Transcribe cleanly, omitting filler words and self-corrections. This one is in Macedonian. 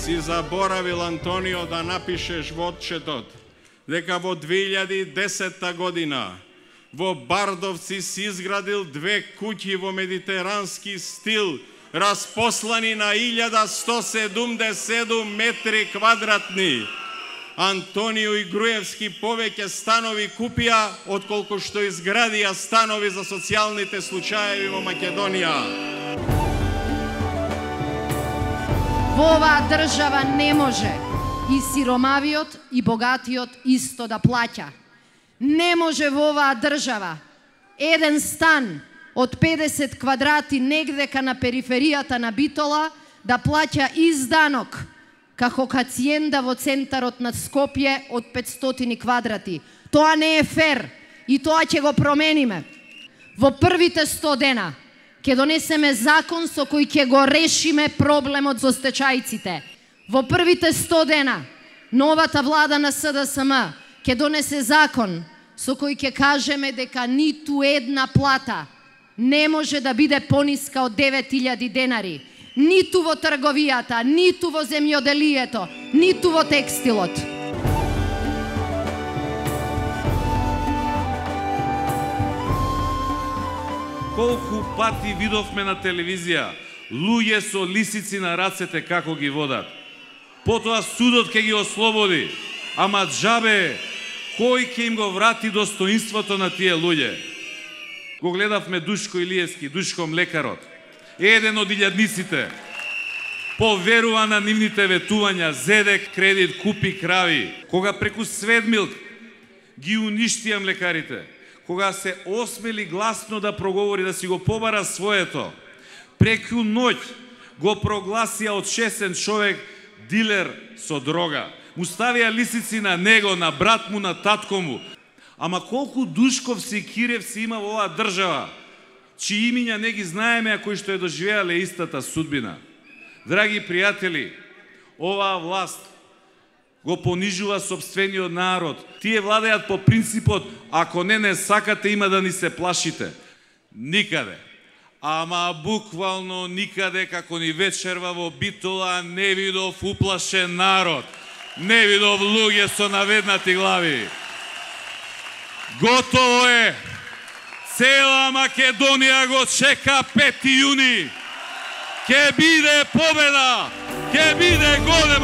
Си заборавил, Антонио, да напишеш во отчетот дека во 2010 година во Бардовци си изградил 2 куќи во медитерански стил, распослани на 1177 метри квадратни. Антонио и Груевски повеќе станови купија отколку што изградија станови за социјалните случаеви во Македонија. Во оваа држава не може и сиромавиот и богатиот исто да плаќа. Не може во оваа држава еден стан од 50 квадрати негдека на периферијата на Битола да плаќа изданок како хациенда во центарот на Скопје од 500 квадрати. Тоа не е фер и тоа ќе го промениме. Во првите 100 дена ќе донесеме закон со кој ќе го решиме проблемот со стечајците. Во првите 100 дена новата влада на СДСМ ќе донесе закон со кој ќе кажеме дека ниту една плата не може да биде пониска од 9000 денари. Ниту во трговијата, ниту во земјоделието, ниту во текстилот. Колку пати видовме на телевизија луѓе со лисици на рацете како ги водат. Потоа судот ќе ги ослободи, ама џабе кој ќе им го врати достоинството на тие луѓе? Го гледавме Душко Илиевски, Душко млекарот. Еден од илјадниците поверува на нивните ветувања, зеде кредит, купи крави. Кога преку Сведмилк ги уништија млекарите, кога се осмели гласно да проговори, да си го побара своето, преку ноќ го прогласија одшесен човек дилер со дрога. Му ставија лисици на него, на брат му, на татко му. Ама колку Душковци и Киревци има во оваа држава, чии имиња не ги знаеме, а кои што ја доживеале истата судбина. Драги пријатели, оваа власт го понижува сопствениот народ. Тие владеат по принципот, ако не сакате, има да ни се плашите. Никаде, ама буквално никаде, како ни вечерва во Битола, не видов уплашен народ. Не видов луѓе со наведнати глави. Готово е! Цела Македонија го чека 5 јуни. Ке биде победа! Ке биде голем